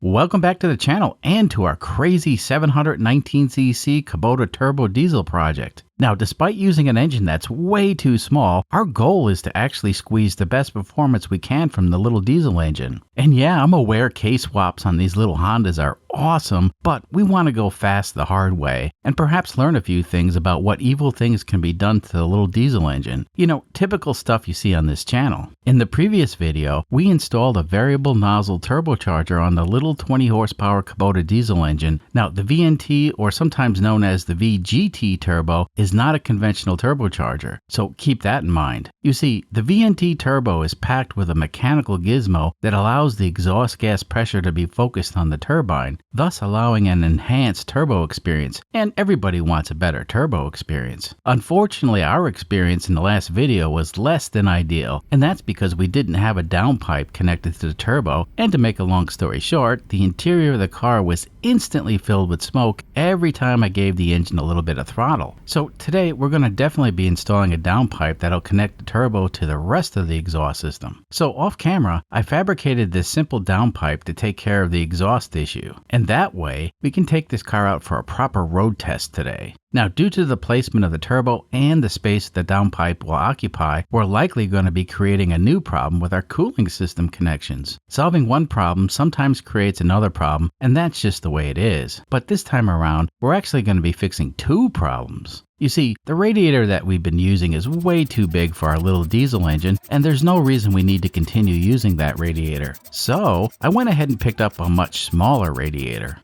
Welcome back to the channel and to our crazy 719cc Kubota turbo diesel project. Now, despite using an engine that's way too small, our goal is to actually squeeze the best performance we can from the little diesel engine. And yeah, I'm aware K-swaps on these little Hondas are awesome, but we want to go fast the hard way and perhaps learn a few things about what evil things can be done to the little diesel engine. You know, typical stuff you see on this channel. In the previous video, we installed a variable nozzle turbocharger on the little 20 horsepower Kubota diesel engine. Now, the VNT, or sometimes known as the VGT Turbo, is not a conventional turbocharger, so keep that in mind. You see, the VNT Turbo is packed with a mechanical gizmo that allows the exhaust gas pressure to be focused on the turbine, thus allowing an enhanced turbo experience, and everybody wants a better turbo experience. Unfortunately, our experience in the last video was less than ideal, and that's because we didn't have a downpipe connected to the turbo, and to make a long story short, the interior of the car was instantly filled with smoke every time I gave the engine a little bit of throttle. So today we're going to definitely be installing a downpipe that'll connect the turbo to the rest of the exhaust system. So off camera, I fabricated this simple downpipe to take care of the exhaust issue, and that way we can take this car out for a proper road test today. Now, due to the placement of the turbo and the space the downpipe will occupy, we're likely going to be creating a new problem with our cooling system connections. Solving one problem sometimes creates another problem, and that's just the way it is. But this time around, we're actually going to be fixing two problems. You see, the radiator that we've been using is way too big for our little diesel engine, and there's no reason we need to continue using that radiator. So, I went ahead and picked up a much smaller radiator.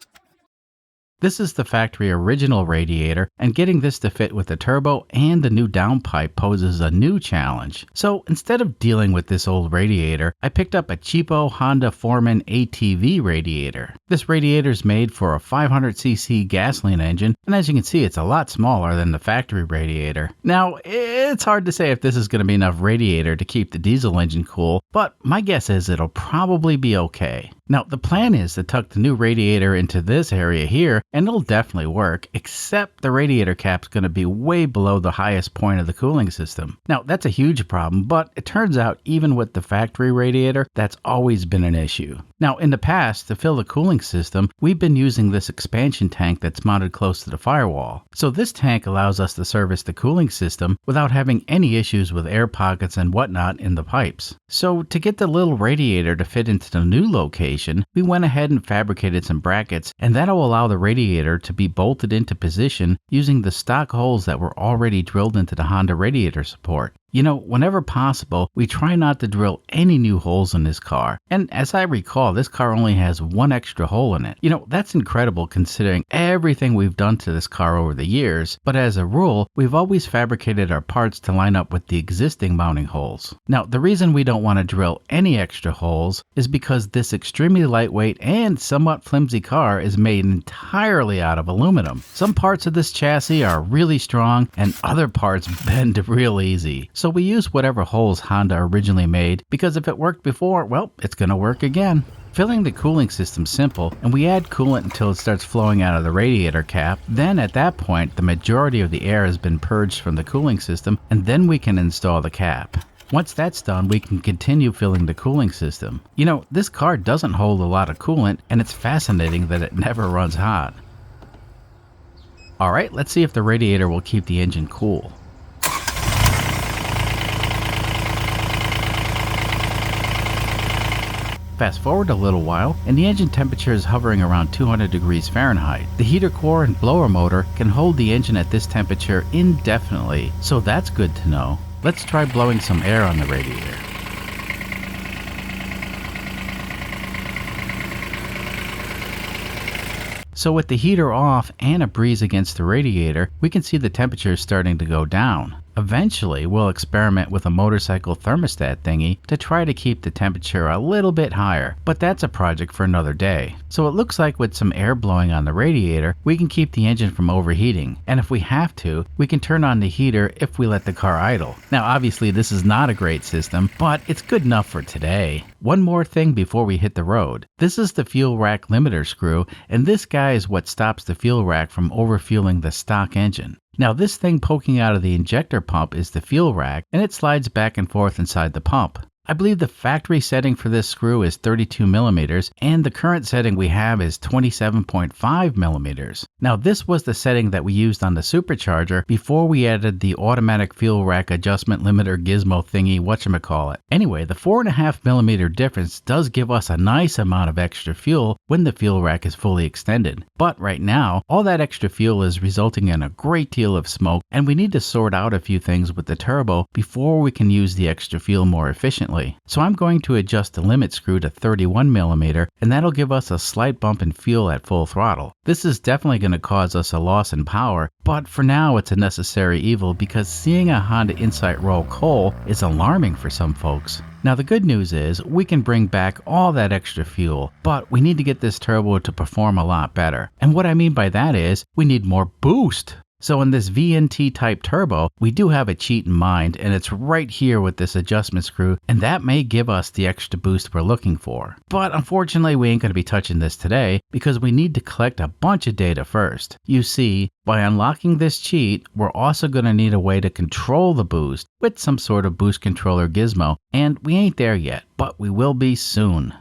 This is the factory original radiator, and getting this to fit with the turbo and the new downpipe poses a new challenge. So instead of dealing with this old radiator, I picked up a cheapo Honda Foreman ATV radiator. This radiator is made for a 500cc gasoline engine, and as you can see, it's a lot smaller than the factory radiator. Now, it's hard to say if this is going to be enough radiator to keep the diesel engine cool, but my guess is it'll probably be okay. Now, the plan is to tuck the new radiator into this area here, and it'll definitely work, except the radiator cap's going to be way below the highest point of the cooling system. Now, that's a huge problem, but it turns out even with the factory radiator, that's always been an issue. Now, in the past, to fill the cooling system, we've been using this expansion tank that's mounted close to the firewall. So this tank allows us to service the cooling system without having any issues with air pockets and whatnot in the pipes. So to get the little radiator to fit into the new location, we went ahead and fabricated some brackets, and that'll allow the radiator to be bolted into position using the stock holes that were already drilled into the Honda radiator support. You know, whenever possible, we try not to drill any new holes in this car. And as I recall, this car only has one extra hole in it. You know, that's incredible considering everything we've done to this car over the years. But as a rule, we've always fabricated our parts to line up with the existing mounting holes. Now, the reason we don't want to drill any extra holes is because this extremely lightweight and somewhat flimsy car is made entirely out of aluminum. Some parts of this chassis are really strong and other parts bend real easy. So we use whatever holes Honda originally made, because if it worked before, well, it's going to work again. Filling the cooling system's simple, and we add coolant until it starts flowing out of the radiator cap. Then at that point, the majority of the air has been purged from the cooling system, and then we can install the cap. Once that's done, we can continue filling the cooling system. You know, this car doesn't hold a lot of coolant, and it's fascinating that it never runs hot. Alright, let's see if the radiator will keep the engine cool. Fast forward a little while, and the engine temperature is hovering around 200 degrees Fahrenheit. The heater core and blower motor can hold the engine at this temperature indefinitely, so that's good to know. Let's try blowing some air on the radiator. So with the heater off and a breeze against the radiator, we can see the temperature starting to go down. Eventually, we'll experiment with a motorcycle thermostat thingy to try to keep the temperature a little bit higher, but that's a project for another day. So it looks like with some air blowing on the radiator, we can keep the engine from overheating, and if we have to, we can turn on the heater if we let the car idle. Now obviously this is not a great system, but it's good enough for today. One more thing before we hit the road. This is the fuel rack limiter screw, and this guy is what stops the fuel rack from overfueling the stock engine. Now this thing poking out of the injector pump is the fuel rack, and it slides back and forth inside the pump. I believe the factory setting for this screw is 32 millimeters, and the current setting we have is 27.5 millimeters. Now this was the setting that we used on the supercharger before we added the automatic fuel rack adjustment limiter gizmo thingy whatchamacallit. Anyway, the 4.5 millimeter difference does give us a nice amount of extra fuel when the fuel rack is fully extended. But right now, all that extra fuel is resulting in a great deal of smoke, and we need to sort out a few things with the turbo before we can use the extra fuel more efficiently. So I'm going to adjust the limit screw to 31 millimeter, and that'll give us a slight bump in fuel at full throttle. This is definitely going to cause us a loss in power, but for now it's a necessary evil because seeing a Honda Insight roll coal is alarming for some folks. Now the good news is we can bring back all that extra fuel, but we need to get this turbo to perform a lot better. And what I mean by that is we need more boost. So in this VNT type turbo, we do have a cheat in mind, and it's right here with this adjustment screw, and that may give us the extra boost we're looking for. But unfortunately, we ain't going to be touching this today because we need to collect a bunch of data first. You see, by unlocking this cheat, we're also going to need a way to control the boost with some sort of boost controller gizmo, and we ain't there yet, but we will be soon.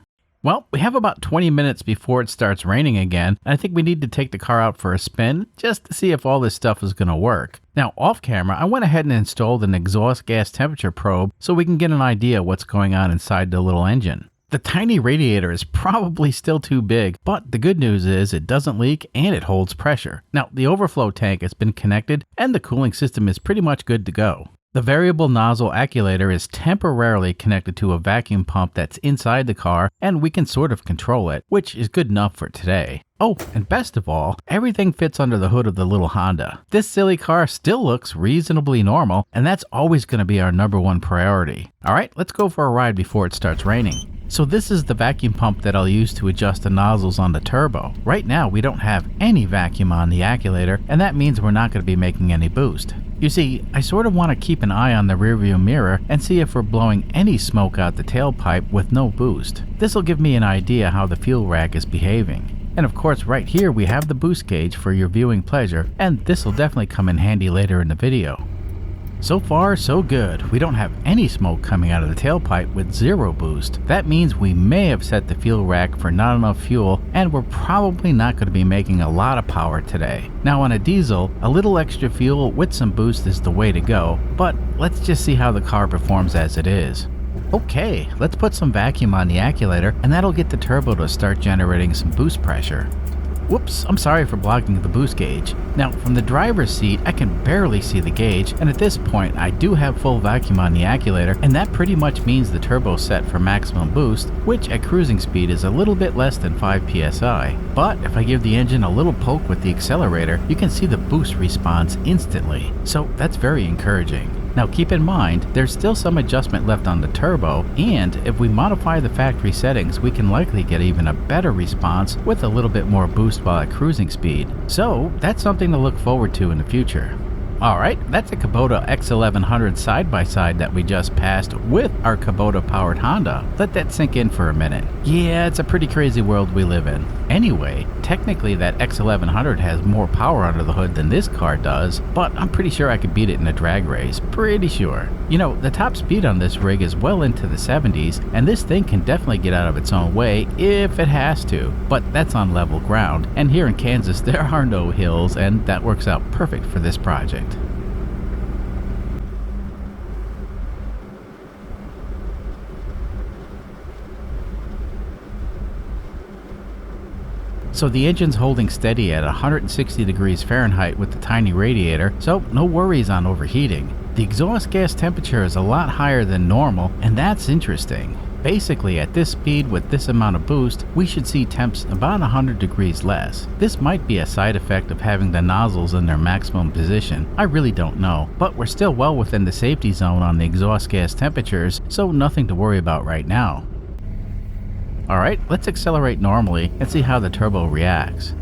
Well, we have about 20 minutes before it starts raining again, and I think we need to take the car out for a spin just to see if all this stuff is going to work. Now, off camera, I went ahead and installed an exhaust gas temperature probe so we can get an idea what's going on inside the little engine. The tiny radiator is probably still too big, but the good news is it doesn't leak and it holds pressure. Now, the overflow tank has been connected and the cooling system is pretty much good to go. The variable nozzle actuator is temporarily connected to a vacuum pump that's inside the car, and we can sort of control it, which is good enough for today. Oh, and best of all, everything fits under the hood of the little Honda. This silly car still looks reasonably normal, and that's always going to be our #1 priority. Alright, let's go for a ride before it starts raining. So this is the vacuum pump that I'll use to adjust the nozzles on the turbo. Right now we don't have any vacuum on the actuator, and that means we're not going to be making any boost. You see, I sort of want to keep an eye on the rearview mirror and see if we're blowing any smoke out the tailpipe with no boost. This will give me an idea how the fuel rack is behaving. And of course right here we have the boost gauge for your viewing pleasure, and this will definitely come in handy later in the video. So far, so good. We don't have any smoke coming out of the tailpipe with zero boost. That means we may have set the fuel rack for not enough fuel, and we're probably not going to be making a lot of power today. Now on a diesel, a little extra fuel with some boost is the way to go, but let's just see how the car performs as it is. Okay, let's put some vacuum on the actuator, and that'll get the turbo to start generating some boost pressure. Whoops, I'm sorry for blocking the boost gauge. Now, from the driver's seat, I can barely see the gauge, and at this point, I do have full vacuum on the actuator, and that pretty much means the turbo's set for maximum boost, which at cruising speed is a little bit less than 5 psi. But if I give the engine a little poke with the accelerator, you can see the boost response instantly, so that's very encouraging. Now keep in mind, there's still some adjustment left on the turbo, and if we modify the factory settings, we can likely get even a better response with a little bit more boost while at cruising speed. So that's something to look forward to in the future. Alright, that's a Kubota X1100 side-by-side that we just passed with our Kubota-powered Honda. Let that sink in for a minute. Yeah, it's a pretty crazy world we live in. Anyway, technically that X1100 has more power under the hood than this car does, but I'm pretty sure I could beat it in a drag race. Pretty sure. You know, the top speed on this rig is well into the 70s, and this thing can definitely get out of its own way if it has to, but that's on level ground, and here in Kansas there are no hills, and that works out perfect for this project. So the engine's holding steady at 160 degrees Fahrenheit with the tiny radiator, so no worries on overheating. The exhaust gas temperature is a lot higher than normal, and that's interesting. Basically, at this speed with this amount of boost, we should see temps about 100 degrees less. This might be a side effect of having the nozzles in their maximum position. I really don't know, but we're still well within the safety zone on the exhaust gas temperatures, so nothing to worry about right now. Alright, let's accelerate normally and see how the turbo reacts.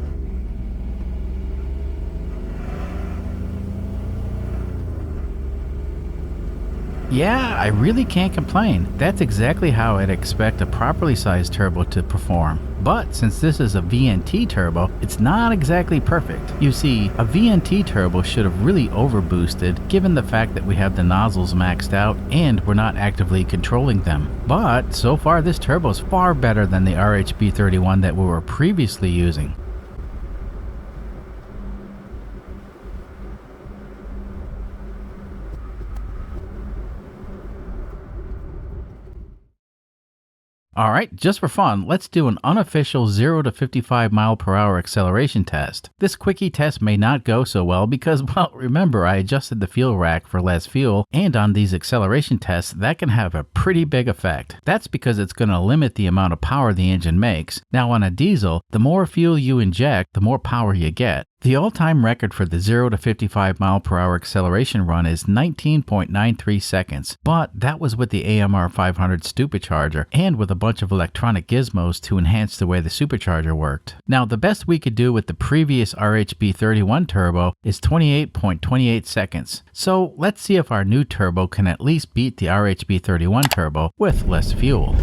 Yeah, I really can't complain. That's exactly how I'd expect a properly sized turbo to perform. But since this is a VNT turbo, it's not exactly perfect. You see, a VNT turbo should have really overboosted given the fact that we have the nozzles maxed out and we're not actively controlling them. But so far this turbo is far better than the RHB31 that we were previously using. Alright, just for fun, let's do an unofficial 0 to 55 mile per hour acceleration test. This quickie test may not go so well because, well, remember I adjusted the fuel rack for less fuel, and on these acceleration tests that can have a pretty big effect. That's because it's going to limit the amount of power the engine makes. Now on a diesel, the more fuel you inject, the more power you get. The all-time record for the 0 to 55 mile per hour acceleration run is 19.93 seconds, but that was with the AMR 500 supercharger and with a bunch of electronic gizmos to enhance the way the supercharger worked. Now, the best we could do with the previous RHB31 turbo is 28.28 seconds, so let's see if our new turbo can at least beat the RHB31 turbo with less fuel.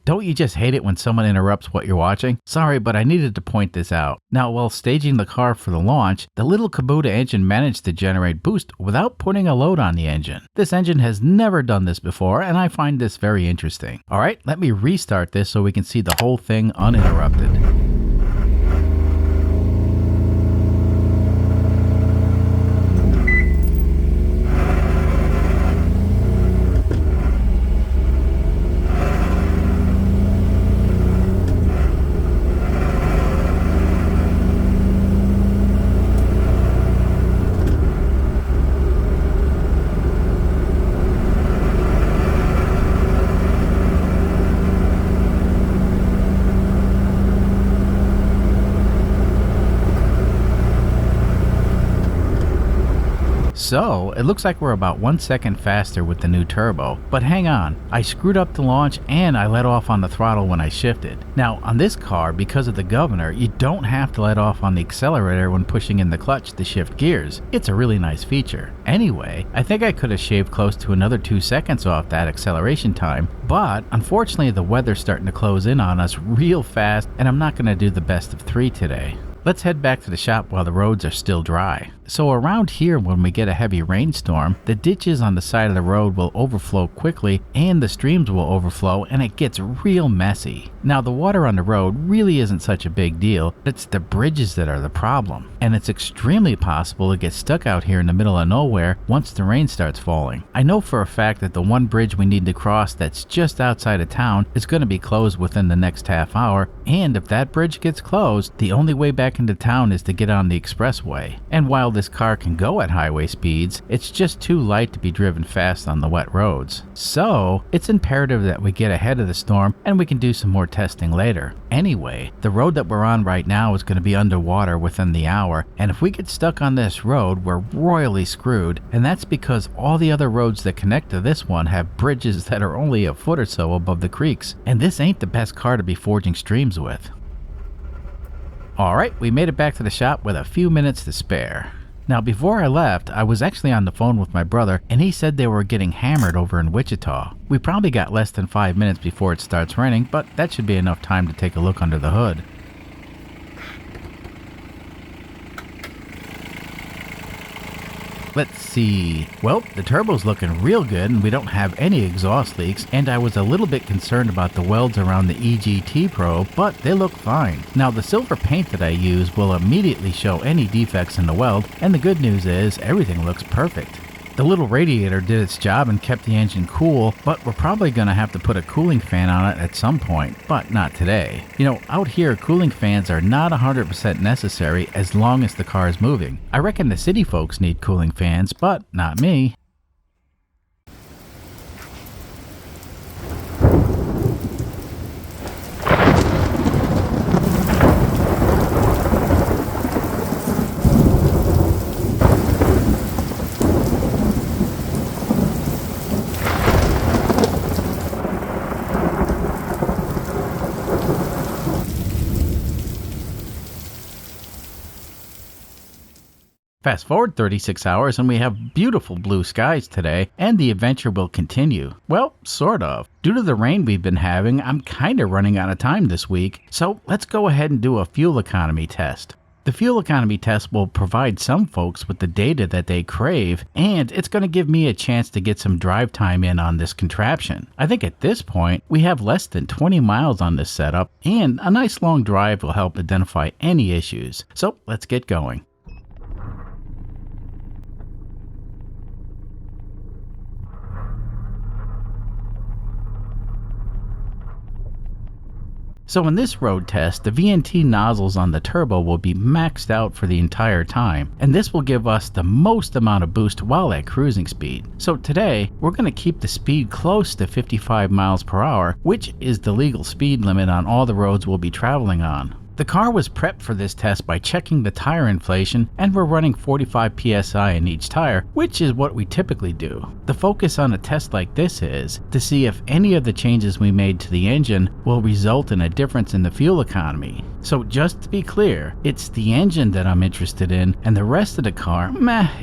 Don't you just hate it when someone interrupts what you're watching? Sorry, but I needed to point this out. Now, while staging the car for the launch, the little Kubota engine managed to generate boost without putting a load on the engine. This engine has never done this before, and I find this very interesting. Alright, let me restart this so we can see the whole thing uninterrupted. So, it looks like we're about 1 second faster with the new turbo, but hang on, I screwed up the launch and I let off on the throttle when I shifted. Now, on this car, because of the governor, you don't have to let off on the accelerator when pushing in the clutch to shift gears. It's a really nice feature. Anyway, I think I could have shaved close to another 2 seconds off that acceleration time, but unfortunately the weather's starting to close in on us real fast and I'm not going to do the best of 3 today. Let's head back to the shop while the roads are still dry. So around here, when we get a heavy rainstorm, the ditches on the side of the road will overflow quickly and the streams will overflow and it gets real messy. Now the water on the road really isn't such a big deal, it's the bridges that are the problem. And it's extremely possible to get stuck out here in the middle of nowhere once the rain starts falling. I know for a fact that the one bridge we need to cross that's just outside of town is going to be closed within the next half hour, and if that bridge gets closed, the only way back into town is to get on the expressway. And while this car can go at highway speeds, it's just too light to be driven fast on the wet roads. So it's imperative that we get ahead of the storm and we can do some more testing later. Anyway, the road that we're on right now is going to be underwater within the hour, and if we get stuck on this road, we're royally screwed, and that's because all the other roads that connect to this one have bridges that are only a foot or so above the creeks, and this ain't the best car to be forging streams with. Alright, we made it back to the shop with a few minutes to spare. Now before I left, I was actually on the phone with my brother and he said they were getting hammered over in Wichita. We probably got less than 5 minutes before it starts raining, but that should be enough time to take a look under the hood. Let's see. Well, the turbo's looking real good and we don't have any exhaust leaks, and I was a little bit concerned about the welds around the EGT probe, but they look fine. Now the silver paint that I use will immediately show any defects in the weld, and the good news is everything looks perfect. The little radiator did its job and kept the engine cool, but we're probably going to have to put a cooling fan on it at some point, but not today. You know, out here cooling fans are not 100% necessary as long as the car is moving. I reckon the city folks need cooling fans, but not me. Fast forward 36 hours and we have beautiful blue skies today, and the adventure will continue. Well, sort of. Due to the rain we've been having, I'm kinda running out of time this week, so let's go ahead and do a fuel economy test. The fuel economy test will provide some folks with the data that they crave, and it's going to give me a chance to get some drive time in on this contraption. I think at this point, we have less than 20 miles on this setup, and a nice long drive will help identify any issues. So let's get going. So in this road test, the VNT nozzles on the turbo will be maxed out for the entire time, and this will give us the most amount of boost while at cruising speed. So today, we're going to keep the speed close to 55 miles per hour, which is the legal speed limit on all the roads we'll be traveling on. The car was prepped for this test by checking the tire inflation, and we're running 45 psi in each tire, which is what we typically do. The focus on a test like this is to see if any of the changes we made to the engine will result in a difference in the fuel economy. So just to be clear, it's the engine that I'm interested in, and the rest of the car,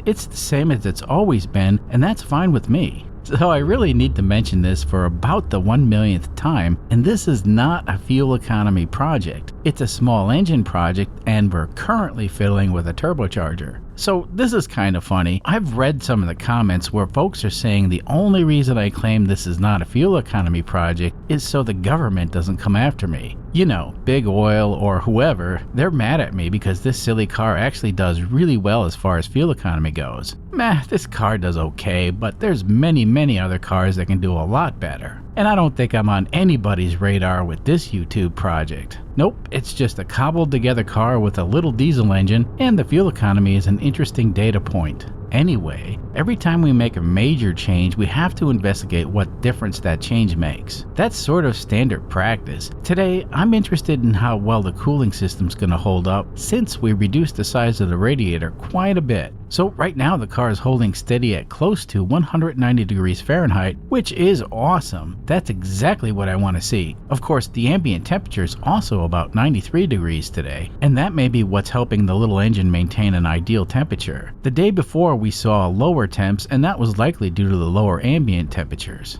it's the same as it's always been, and that's fine with me. So I really need to mention this for about the 1,000,000th time, and this is not a fuel economy project. It's a small engine project, and we're currently fiddling with a turbocharger. So this is kind of funny. I've read some of the comments where folks are saying the only reason I claim this is not a fuel economy project is so the government doesn't come after me. You know, big oil or whoever, they're mad at me because this silly car actually does really well as far as fuel economy goes. This car does okay, but there's many other cars that can do a lot better. And I don't think I'm on anybody's radar with this YouTube project. Nope, it's just a cobbled together car with a little diesel engine, and the fuel economy is an interesting data point. Anyway, every time we make a major change, we have to investigate what difference that change makes. That's sort of standard practice. Today, I'm interested in how well the cooling system's gonna hold up since we reduced the size of the radiator quite a bit. So right now the car is holding steady at close to 190 degrees Fahrenheit, which is awesome. That's exactly what I want to see. Of course, the ambient temperature is also about 93 degrees today, and that may be what's helping the little engine maintain an ideal temperature. The day before we saw lower temps, and that was likely due to the lower ambient temperatures.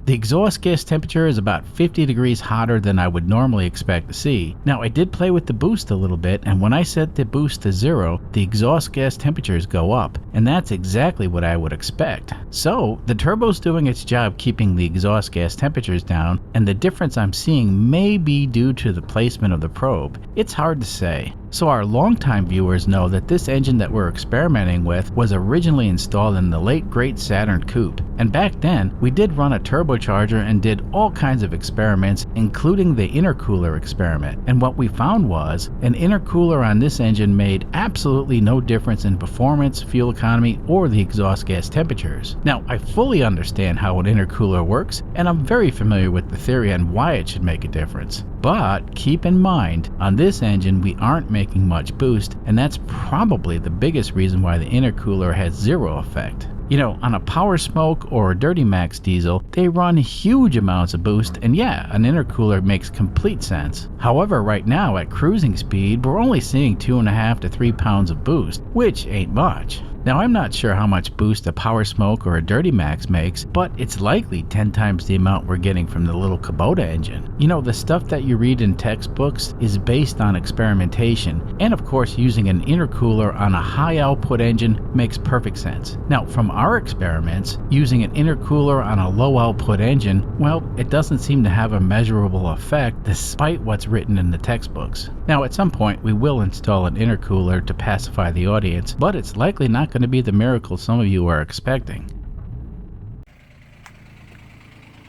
The exhaust gas temperature is about 50 degrees hotter than I would normally expect to see. Now I did play with the boost a little bit, and when I set the boost to 0, the exhaust gas temperatures go up, and that's exactly what I would expect. So the turbo's doing its job keeping the exhaust gas temperatures down, and the difference I'm seeing may be due to the placement of the probe. It's hard to say. So our longtime viewers know that this engine that we're experimenting with was originally installed in the late great Saturn coupe, and back then we did run a turbocharger and did all kinds of experiments, including the intercooler experiment, and what we found was an intercooler on this engine made absolutely no difference in performance, fuel economy, or the exhaust gas temperatures. Now I fully understand how an intercooler works, and I'm very familiar with the theory on why it should make a difference. But keep in mind, on this engine we aren't making much boost, and that's probably the biggest reason why the intercooler has 0 effect. You know, on a Power Smoke or a Dirty Max diesel, they run huge amounts of boost, and yeah, an intercooler makes complete sense. However, right now at cruising speed, we're only seeing 2.5 to 3 pounds of boost, which ain't much. Now I'm not sure how much boost a Power Smoke or a Dirty Max makes, but it's likely 10 times the amount we're getting from the little Kubota engine. You know, the stuff that you read in textbooks is based on experimentation, and of course using an intercooler on a high output engine makes perfect sense. Now from our experiments, using an intercooler on a low output engine, well, it doesn't seem to have a measurable effect despite what's written in the textbooks. Now at some point we will install an intercooler to pacify the audience, but it's likely not going to be the miracle some of you are expecting.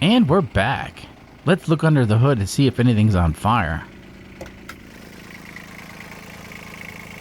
And we're back. Let's look under the hood and see if anything's on fire.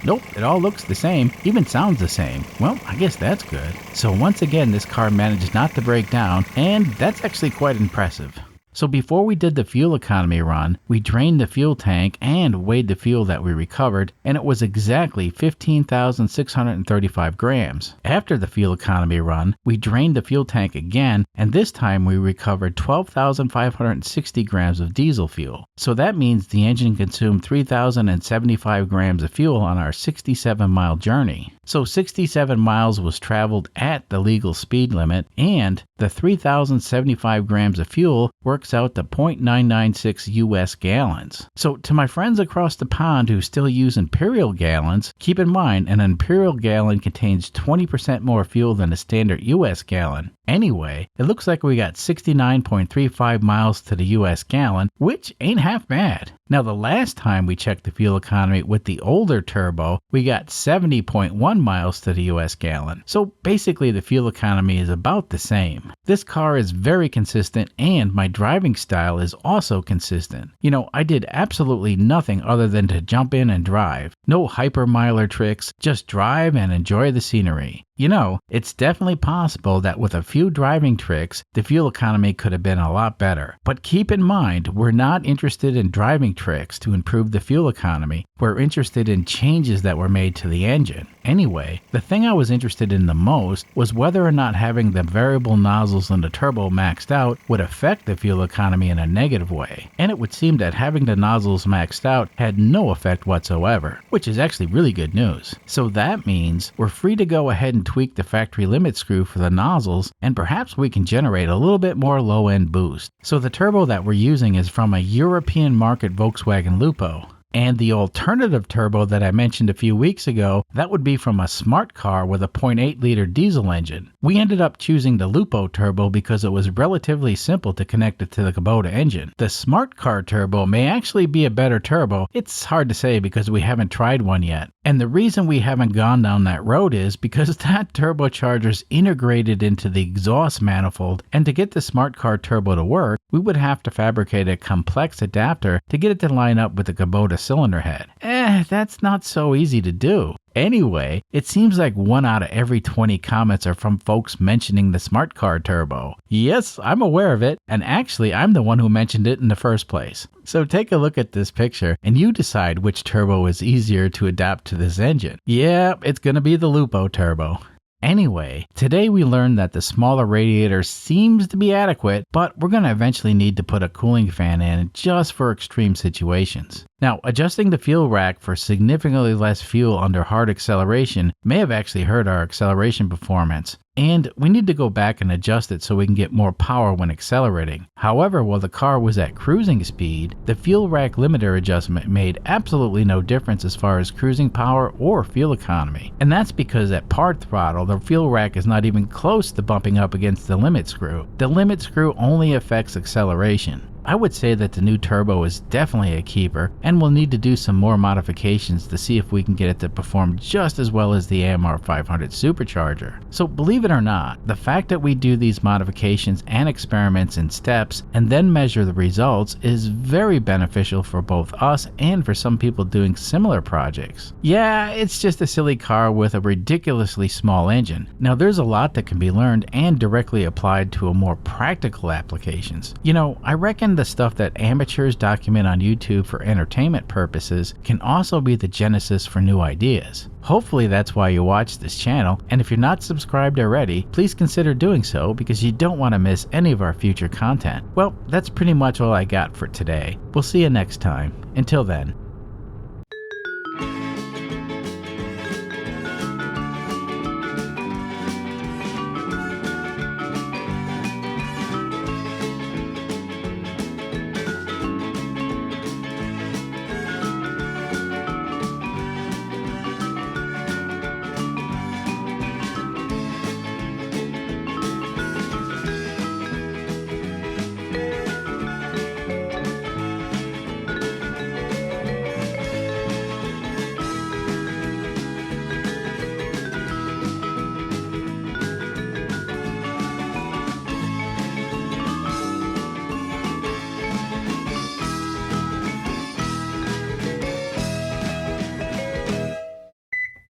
Nope, it all looks the same, even sounds the same. Well, I guess that's good. So once again, this car managed not to break down, and that's actually quite impressive. So before we did the fuel economy run, we drained the fuel tank and weighed the fuel that we recovered, and it was exactly 15,635 grams. After the fuel economy run, we drained the fuel tank again, and this time we recovered 12,560 grams of diesel fuel. So that means the engine consumed 3,075 grams of fuel on our 67-mile journey. So 67 miles was traveled at the legal speed limit, and the 3,075 grams of fuel works out to 0.996 US gallons. So to my friends across the pond who still use imperial gallons, keep in mind an imperial gallon contains 20% more fuel than a standard US gallon. Anyway, it looks like we got 69.35 miles to the US gallon, which ain't half bad. Now, the last time we checked the fuel economy with the older turbo, we got 70.1 miles to the US gallon. So basically the fuel economy is about the same. This car is very consistent, and my driving style is also consistent. You know, I did absolutely nothing other than to jump in and drive. No hypermiler tricks, just drive and enjoy the scenery. You know, it's definitely possible that with a few driving tricks, the fuel economy could have been a lot better. But keep in mind, we're not interested in driving tricks to improve the fuel economy. We're interested in changes that were made to the engine. Anyway, the thing I was interested in the most was whether or not having the variable nozzles in the turbo maxed out would affect the fuel economy in a negative way. And it would seem that having the nozzles maxed out had no effect whatsoever, which is actually really good news. So that means we're free to go ahead and tweak the factory limit screw for the nozzles, and perhaps we can generate a little bit more low-end boost. So the turbo that we're using is from a European market Volkswagen Lupo. And the alternative turbo that I mentioned a few weeks ago, that would be from a smart car with a 0.8-liter diesel engine. We ended up choosing the Lupo turbo because it was relatively simple to connect it to the Kubota engine. The smart car turbo may actually be a better turbo. It's hard to say because we haven't tried one yet. And the reason we haven't gone down that road is because that turbocharger's integrated into the exhaust manifold, and to get the smart car turbo to work, we would have to fabricate a complex adapter to get it to line up with the Kubota cylinder head. That's not so easy to do. Anyway, it seems like 1 out of every 20 comments are from folks mentioning the smart car turbo. Yes, I'm aware of it, and actually I'm the one who mentioned it in the first place. So take a look at this picture and you decide which turbo is easier to adapt to this engine. Yeah, it's gonna be the Lupo turbo. Anyway, today we learned that the smaller radiator seems to be adequate, but we're going to eventually need to put a cooling fan in just for extreme situations. Now, adjusting the fuel rack for significantly less fuel under hard acceleration may have actually hurt our acceleration performance, and we need to go back and adjust it so we can get more power when accelerating. However, while the car was at cruising speed, the fuel rack limiter adjustment made absolutely no difference as far as cruising power or fuel economy. And that's because at part throttle, the fuel rack is not even close to bumping up against the limit screw. The limit screw only affects acceleration. I would say that the new turbo is definitely a keeper, and we'll need to do some more modifications to see if we can get it to perform just as well as the AMR 500 supercharger. So believe it or not, the fact that we do these modifications and experiments in steps and then measure the results is very beneficial for both us and for some people doing similar projects. Yeah, it's just a silly car with a ridiculously small engine. Now there's a lot that can be learned and directly applied to a more practical applications. You know, I reckon the stuff that amateurs document on YouTube for entertainment purposes can also be the genesis for new ideas. Hopefully that's why you watch this channel, and if you're not subscribed already, please consider doing so because you don't want to miss any of our future content. Well, that's pretty much all I got for today. We'll see you next time. Until then.